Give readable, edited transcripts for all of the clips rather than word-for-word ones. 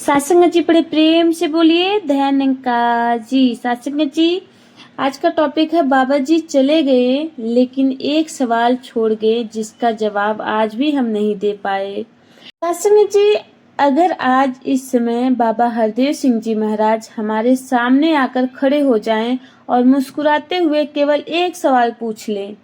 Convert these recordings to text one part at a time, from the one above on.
सात्संग जी बड़े प्रेम से बोलिए दयानंद जी। सात्संग जी आज का टॉपिक है बाबा जी चले गए लेकिन एक सवाल छोड़ गए जिसका जवाब आज भी हम नहीं दे पाए। सात्संग जी अगर आज इस समय बाबा हरदेव सिंह जी महाराज हमारे सामने आकर खड़े हो जाएं और मुस्कुराते हुए केवल एक सवाल पूछ लें,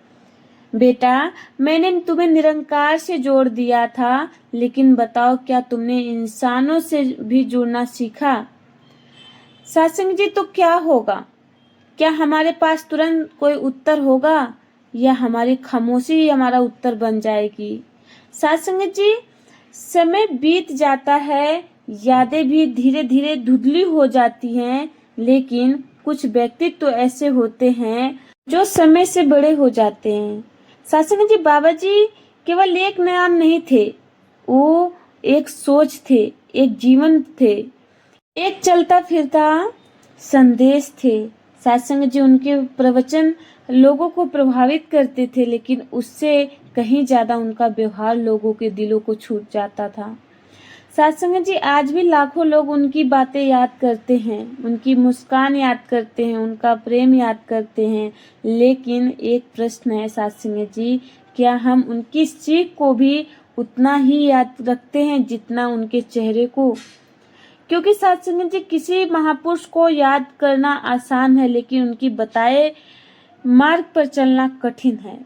बेटा मैंने तुम्हें निरंकार से जोड़ दिया था लेकिन बताओ क्या तुमने इंसानों से भी जुड़ना सीखा? सत्संग जी तो क्या होगा? क्या हमारे पास तुरंत कोई उत्तर होगा या हमारी खामोशी ही हमारा उत्तर बन जाएगी? सत्संग जी समय बीत जाता है, यादें भी धीरे धीरे धुंधली हो जाती हैं, लेकिन कुछ व्यक्तित्व तो ऐसे होते हैं जो समय से बड़े हो जाते हैं। सत्संग जी बाबा जी केवल एक नाम नहीं थे, वो एक सोच थे, एक जीवन थे, एक चलता फिरता संदेश थे। सत्संग जी उनके प्रवचन लोगों को प्रभावित करते थे, लेकिन उससे कहीं ज्यादा उनका व्यवहार लोगों के दिलों को छू जाता था। सत्संग जी आज भी लाखों लोग उनकी बातें याद करते हैं, उनकी मुस्कान याद करते हैं, उनका प्रेम याद करते हैं। लेकिन एक प्रश्न है सत्संग जी, क्या हम उनकी सीख को भी उतना ही याद रखते हैं जितना उनके चेहरे को? क्योंकि सत्संग जी किसी महापुरुष को याद करना आसान है, लेकिन उनकी बताए मार्ग पर चलना कठिन है।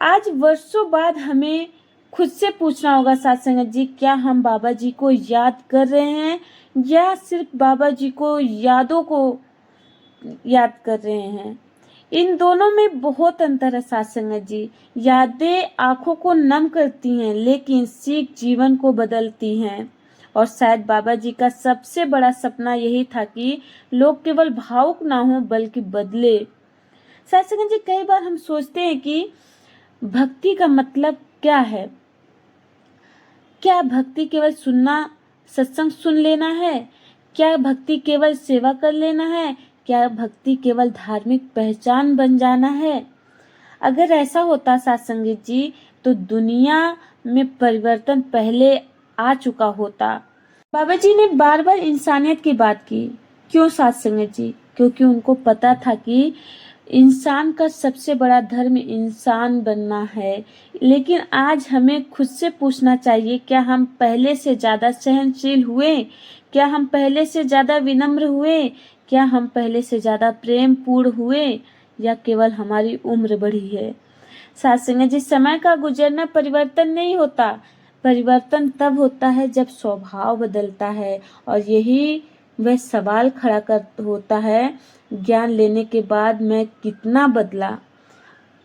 आज वर्षों बाद हमें खुद से पूछना होगा सत्संग जी, क्या हम बाबा जी को याद कर रहे हैं या सिर्फ बाबा जी को यादों को याद कर रहे हैं? इन दोनों में बहुत अंतर है सत्संग जी। यादें आंखों को नम करती हैं, लेकिन सीख जीवन को बदलती हैं। और शायद बाबा जी का सबसे बड़ा सपना यही था कि लोग केवल भावुक ना हो बल्कि बदले। सत्संग जी कई बार हम सोचते हैं कि भक्ति का मतलब क्या है? क्या भक्ति केवल सुनना, सत्संग सुन लेना है? क्या भक्ति केवल सेवा कर लेना है? क्या भक्ति केवल धार्मिक पहचान बन जाना है? अगर ऐसा होता सत्संग जी तो दुनिया में परिवर्तन पहले आ चुका होता। बाबा जी ने बार बार इंसानियत की बात की। क्यों सत्संग जी? क्योंकि उनको पता था कि इंसान का सबसे बड़ा धर्म इंसान बनना है। लेकिन आज हमें खुद से पूछना चाहिए, क्या हम पहले से ज्यादा सहनशील हुए? क्या हम पहले से ज्यादा विनम्र हुए? क्या हम पहले से ज्यादा प्रेम पूर्ण हुए या केवल हमारी उम्र बढ़ी है? सत्संग जी समय का गुजरना परिवर्तन नहीं होता, परिवर्तन तब होता है जब स्वभाव बदलता है। और यही वह सवाल खड़ा कर होता है, ज्ञान लेने के बाद मैं कितना बदला?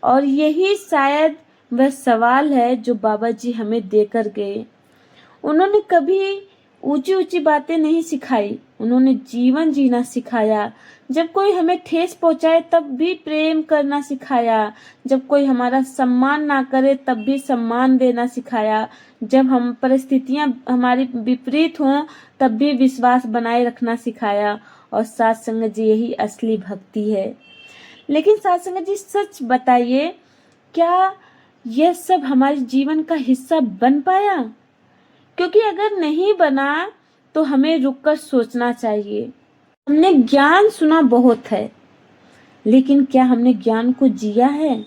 और यही शायद वह सवाल है जो बाबा जी हमें देकर गए। उन्होंने कभी ऊंची ऊंची बातें नहीं सिखाई, उन्होंने जीवन जीना सिखाया। जब कोई हमें ठेस पहुंचाए तब भी प्रेम करना सिखाया, जब कोई हमारा सम्मान ना करे तब भी सम्मान देना सिखाया, जब हम परिस्थितियां हमारी विपरीत हों तब भी विश्वास बनाए रखना सिखाया। और सत्संग जी यही असली भक्ति है। लेकिन सत्संग जी सच बताइए, क्या यह सब हमारे जीवन का हिस्सा बन पाया? क्योंकि अगर नहीं बना तो हमें रुककर सोचना चाहिए। हमने ज्ञान सुना बहुत है, लेकिन क्या हमने ज्ञान को जिया है?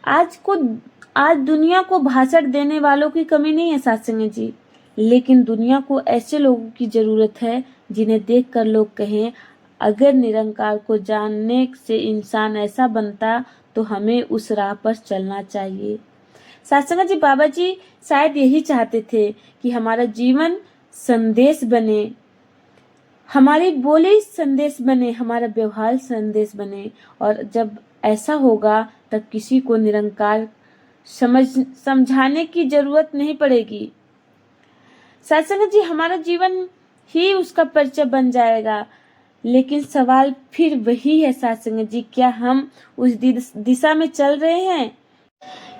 आज दुनिया को भाषण देने वालों की कमी नहीं है सत्संग जी, लेकिन दुनिया को ऐसे लोगों की जरूरत है जिन्हें देखकर लोग कहें, अगर निरंकार को जानने से इंसान ऐसा बनता तो हमें उस राह पर चलना चाहिए। सत्संग जी बाबा जी शायद यही चाहते थे कि हमारा जीवन संदेश बने, हमारी बोली संदेश बने, हमारा व्यवहार संदेश बने। और जब ऐसा होगा तब किसी को निरंकार समझाने की जरूरत नहीं पड़ेगी। सत्संग जी हमारा जीवन ही उसका परिचय बन जाएगा। लेकिन सवाल फिर वही है सत्संग जी, क्या हम उस दिशा में चल रहे हैं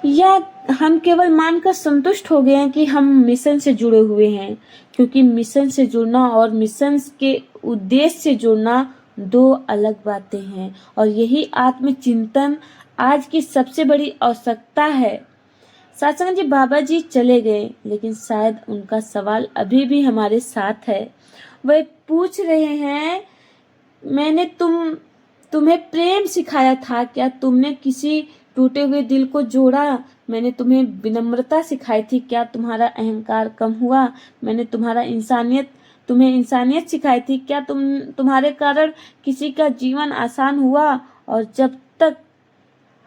या हम केवल मानकर संतुष्ट हो गए हैं कि हम मिशन से जुड़े हुए हैं? क्योंकि मिशन से जुड़ना और मिशन के उद्देश्य से जुड़ना दो अलग बातें हैं। और यही आत्मचिंतन आज की सबसे बड़ी आवश्यकता है। सत्संग जी, बाबा जी चले गए लेकिन शायद उनका सवाल अभी भी हमारे साथ है। वह पूछ रहे हैं, मैंने तुम्हें प्रेम सिखाया था क्या? तुमने किसी टूटे हुए दिल को जोड़ा? मैंने तुम्हें विनम्रता सिखाई थी क्या? तुम्हारा अहंकार कम हुआ? मैंने तुम्हें इंसानियत सिखाई थी क्या? तुम्हारे कारण किसी का जीवन आसान हुआ? और जब तक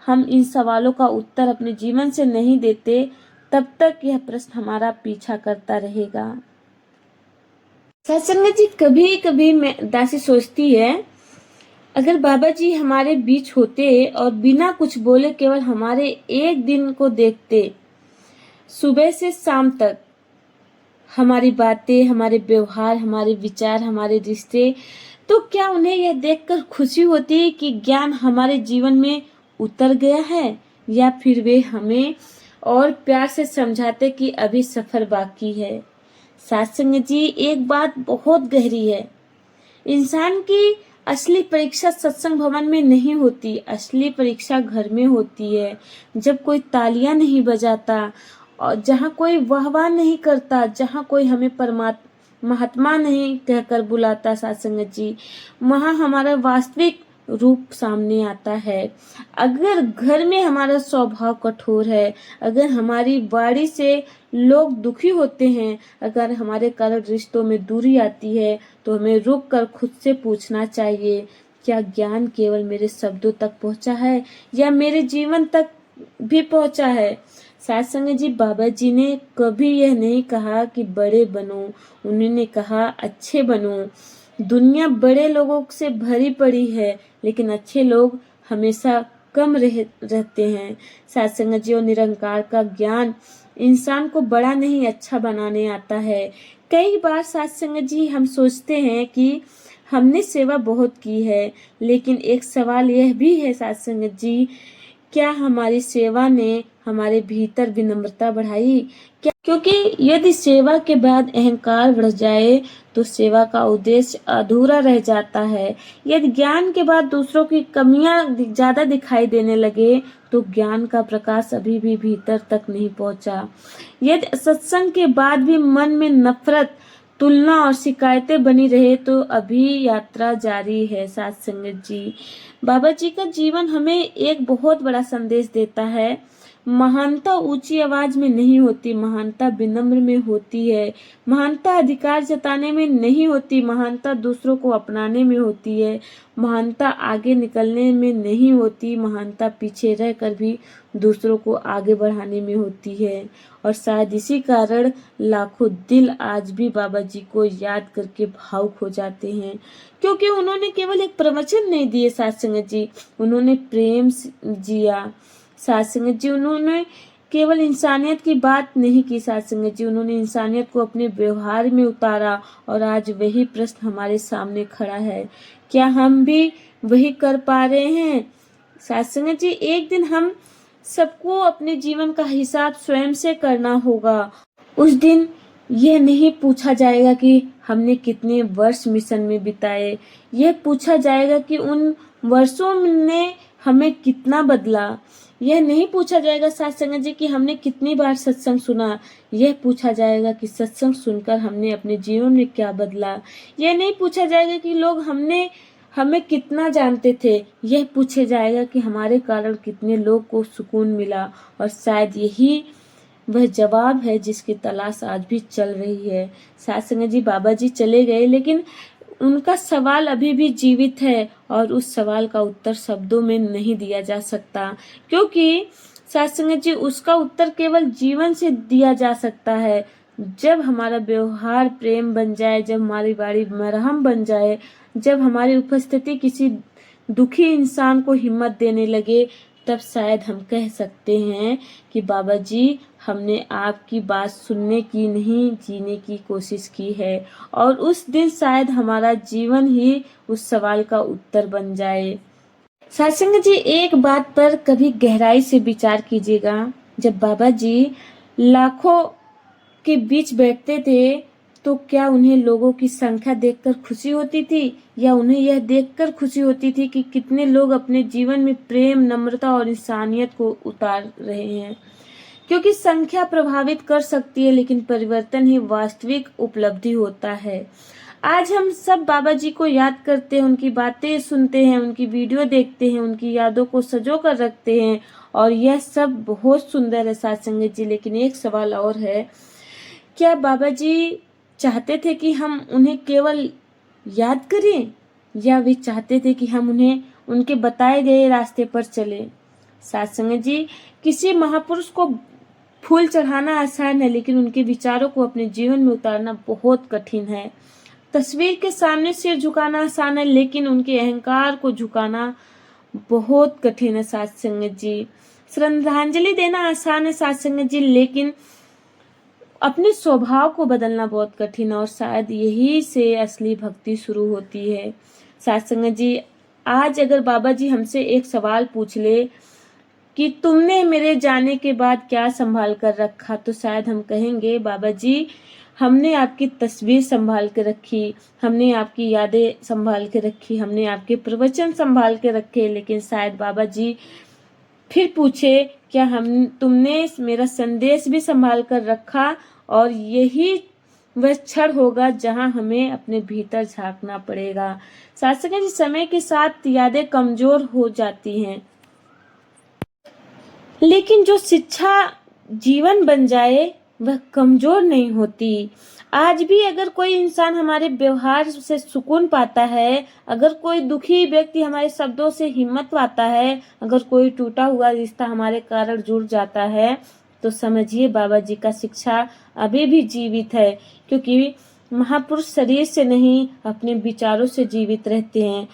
हम इन सवालों का उत्तर अपने जीवन से नहीं देते, तब तक यह प्रश्न हमारा पीछा करता रहेगा। सत्संग जी, कभी कभी मैं दासी सोचती है, अगर बाबा जी हमारे बीच होते और बिना कुछ बोले केवल हमारे एक दिन को देखते, सुबह से शाम तक, हमारी बातें, हमारे व्यवहार, हमारे विचार, हमारे रिश्ते, तो क्या उन्हें यह देखकर खुशी होती कि ज्ञान हमारे जीवन में उतर गया है? या फिर वे हमें और प्यार से समझाते कि अभी सफर बाकी है? सत्संग जी, एक बात बहुत गहरी है। इंसान की असली परीक्षा सत्संग भवन में नहीं होती, असली परीक्षा घर में होती है। जब कोई तालियां नहीं बजाता और जहाँ कोई वाहवाह नहीं करता, जहाँ कोई हमें महात्मा नहीं कहकर बुलाता सत्संग जी, वहाँ हमारा वास्तविक रूप सामने आता है। अगर घर में हमारा स्वभाव कठोर है, अगर हमारी वाणी से लोग दुखी होते हैं, अगर हमारे कारण रिश्तों में दूरी आती है, तो हमें रुक कर खुद से पूछना चाहिए, क्या ज्ञान केवल मेरे शब्दों तक पहुंचा है या मेरे जीवन तक भी पहुंचा है? सत्संग जी, बाबा जी ने कभी यह नहीं कहा कि बड़े बनो, उन्होंने कहा अच्छे बनो। दुनिया बड़े लोगों से भरी पड़ी है, लेकिन अच्छे लोग हमेशा कम रहते हैं। सत्संग जी, और निरंकार का ज्ञान इंसान को बड़ा नहीं अच्छा बनाने आता है। कई बार सत्संग जी, हम सोचते हैं कि हमने सेवा बहुत की है, लेकिन एक सवाल यह भी है सत्संग जी, क्या हमारी सेवा ने हमारे भीतर विनम्रता बढ़ाई? क्या? क्योंकि यदि सेवा के बाद अहंकार बढ़ जाए तो सेवा का उद्देश्य अधूरा रह जाता है। यदि ज्ञान के बाद दूसरों की कमियां ज्यादा दिखाई देने लगे तो ज्ञान का प्रकाश अभी भी भीतर तक नहीं पहुंचा। यदि सत्संग के बाद भी मन में नफरत, तुलना और शिकायतें बनी रहे तो अभी यात्रा जारी है। सत्संग जी, बाबा जी का जीवन हमें एक बहुत बड़ा संदेश देता है। महानता ऊंची आवाज में नहीं होती, महानता विनम्र में होती है। महानता अधिकार जताने में नहीं होती, महानता दूसरों को अपनाने में होती है। महानता आगे निकलने में नहीं होती, महानता पीछे रहकर भी दूसरों को आगे बढ़ाने में होती है। और शायद इसी कारण लाखों दिल आज भी बाबा जी को याद करके भावुक हो जाते हैं, क्योंकि उन्होंने केवल एक प्रवचन नहीं दिए सत्संग जी, उन्होंने प्रेम जिया। सत्संग जी, उन्होंने केवल इंसानियत की बात नहीं की सत्संग जी, उन्होंने इंसानियत को अपने व्यवहार में उतारा। और आज वही प्रश्न हमारे सामने खड़ा है, क्या हम भी वही कर पा रहे हैं? सत्संग जी, एक दिन हम सबको अपने जीवन का हिसाब स्वयं से करना होगा। उस दिन यह नहीं पूछा जाएगा कि हमने कितने वर्ष मिशन में बिताए, यह पूछा जाएगा कि उन वर्षों ने हमें कितना बदला। यह नहीं पूछा जाएगा सत्संग जी कि हमने कितनी बार सत्संग सुना, यह पूछा जाएगा कि सत्संग सुनकर हमने अपने जीवन में क्या बदला। यह नहीं पूछा जाएगा कि लोग हमें कितना जानते थे, यह पूछे जाएगा कि हमारे कारण कितने लोग को सुकून मिला। और शायद यही वह जवाब है जिसकी तलाश आज भी चल रही है। सत्संग जी, बाबा जी चले गए लेकिन उनका सवाल अभी भी जीवित है, और उस सवाल का उत्तर शब्दों में नहीं दिया जा सकता, क्योंकि सत्संग जी, उसका उत्तर केवल जीवन से दिया जा सकता है। जब हमारा व्यवहार प्रेम बन जाए, जब हमारी वाणी मरहम बन जाए, जब हमारी उपस्थिति किसी दुखी इंसान को हिम्मत देने लगे, तब शायद हम कह सकते हैं कि बाबा जी, हमने आपकी बात सुनने की नहीं, जीने की कोशिश की है। और उस दिन शायद हमारा जीवन ही उस सवाल का उत्तर बन जाए। सत्संग जी, एक बात पर कभी गहराई से विचार कीजिएगा, जब बाबा जी लाखों के बीच बैठते थे तो क्या उन्हें लोगों की संख्या देखकर खुशी होती थी, या उन्हें यह देखकर खुशी होती थी कि कितने लोग अपने जीवन में प्रेम, नम्रता और इंसानियत को उतार रहे हैं? क्योंकि संख्या प्रभावित कर सकती है लेकिन परिवर्तन ही वास्तविक उपलब्धि होता है। आज हम सब बाबा जी को याद करते हैं, उनकी बातें सुनते हैं, उनकी वीडियो देखते हैं, उनकी यादों को सजो कर रखते हैं और यह सब बहुत सुंदर है साथ संगत जी। लेकिन एक सवाल और है, क्या बाबा जी चाहते थे कि हम उन्हें केवल याद करें या वे चाहते थे कि हम उन्हें उनके बताए गए रास्ते पर चलें? साथ संगत जी, किसी महापुरुष को फूल चढ़ाना आसान है लेकिन उनके विचारों को अपने जीवन में उतारना बहुत कठिन है। तस्वीर के सामने सिर झुकाना आसान है लेकिन उनके अहंकार को झुकाना बहुत कठिन है साथ संगत जी। श्रद्धांजलि देना आसान है साथ संगत जी, लेकिन अपने स्वभाव को बदलना बहुत कठिन है और शायद यही से असली भक्ति शुरू होती है। साथ संगत जी, आज अगर बाबा जी हमसे एक सवाल पूछ ले कि तुमने मेरे जाने के बाद क्या संभाल कर रखा, तो शायद हम कहेंगे बाबा जी हमने आपकी तस्वीर संभाल के रखी, हमने आपकी यादें संभाल के रखी, हमने आपके प्रवचन संभाल के रखे। लेकिन शायद बाबा जी फिर पूछे क्या तुमने मेरा संदेश भी संभाल कर रखा? और यही वह क्षण होगा जहां हमें अपने भीतर झांकना पड़ेगा। साथ संगत, समय के साथ यादें कमजोर हो जाती हैं लेकिन जो शिक्षा जीवन बन जाए वह कमजोर नहीं होती। आज भी अगर कोई इंसान हमारे व्यवहार से सुकून पाता है, अगर कोई दुखी व्यक्ति हमारे शब्दों से हिम्मत पाता है, अगर कोई टूटा हुआ रिश्ता हमारे कारण जुड़ जाता है, तो समझिए बाबा जी का शिक्षा अभी भी जीवित है। क्योंकि महापुरुष शरीर से नहीं अपने विचारों से जीवित रहते हैं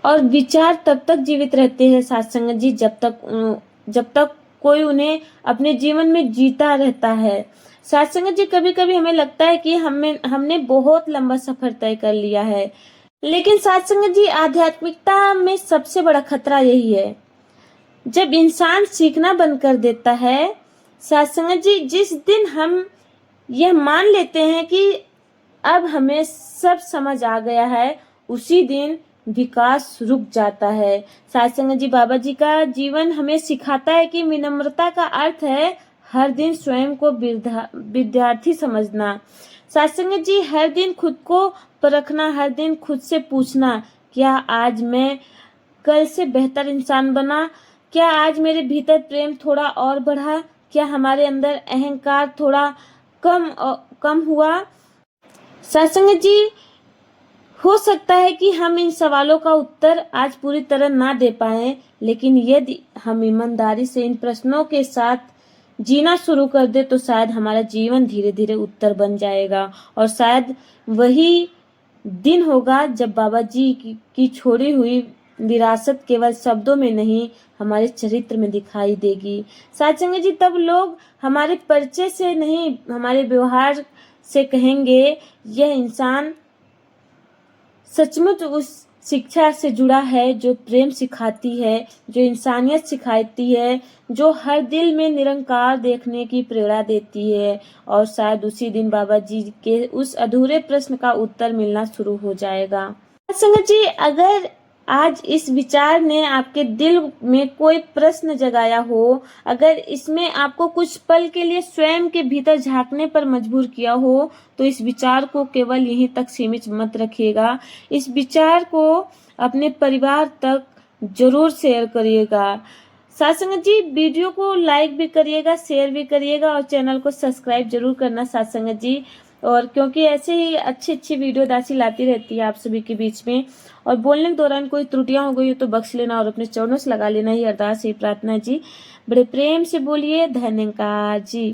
और विचार तब तक जीवित रहते हैं साथ संगत जी जब तक कोई उन्हें अपने जीवन में जीता रहता है। साथ संगत जी, कभी कभी हमें लगता है कि हमने बहुत लंबा सफर तय कर लिया है, लेकिन साथ संगत जी आध्यात्मिकता में सबसे बड़ा खतरा यही है, जब इंसान सीखना बंद कर देता है। साथ संगत जी, जिस दिन हम यह मान लेते हैं कि अब हमें सब समझ आ गया है, उसी दिन विकास रुक जाता है। साथ संगत जी, बाबा जी का जीवन हमें सिखाता है कि विनम्रता का अर्थ है हर दिन स्वयं को विद्यार्थी समझना। साथ संगत जी, हर दिन खुद को परखना, हर दिन खुद से पूछना, क्या आज मैं कल से बेहतर इंसान बना? क्या आज मेरे भीतर प्रेम थोड़ा और बढ़ा? क्या हमारे अंदर अहंकार थोड़ा कम हुआ? साथ संगत जी, हो सकता है कि हम इन सवालों का उत्तर आज पूरी तरह ना दे पाए, लेकिन यदि हम ईमानदारी से इन प्रश्नों के साथ जीना शुरू कर दे तो शायद हमारा जीवन धीरे धीरे उत्तर बन जाएगा और शायद वही दिन होगा जब बाबा जी की छोड़ी हुई विरासत केवल शब्दों में नहीं हमारे चरित्र में दिखाई देगी। साथ संगत जी, तब लोग हमारे परिचय से नहीं हमारे व्यवहार से कहेंगे यह इंसान सचमुच उस शिक्षा से जुड़ा है जो प्रेम सिखाती है, जो इंसानियत सिखाती है, जो हर दिल में निरंकार देखने की प्रेरणा देती है। और शायद उसी दिन बाबा जी के उस अधूरे प्रश्न का उत्तर मिलना शुरू हो जाएगा। संगत जी, अगर आज इस विचार ने आपके दिल में कोई प्रश्न जगाया हो, अगर इसमें आपको कुछ पल के लिए स्वयं के भीतर झांकने पर मजबूर किया हो, तो इस विचार को केवल यहीं तक सीमित मत रखिएगा। इस विचार को अपने परिवार तक जरूर शेयर करिएगा। साथ संगत जी, वीडियो को लाइक भी करिएगा, शेयर भी करिएगा और चैनल को सब्सक्राइब जरूर करना साथ संगत जी। और क्योंकि ऐसे ही अच्छी वीडियो दासी लाती रहती है आप सभी के बीच में। और बोलने के दौरान कोई त्रुटियां हो गई हो तो बख्श लेना और अपने चरणों से लगा लेना ही अरदास ही प्रार्थना जी। बड़े प्रेम से बोलिए धन्यवाद जी।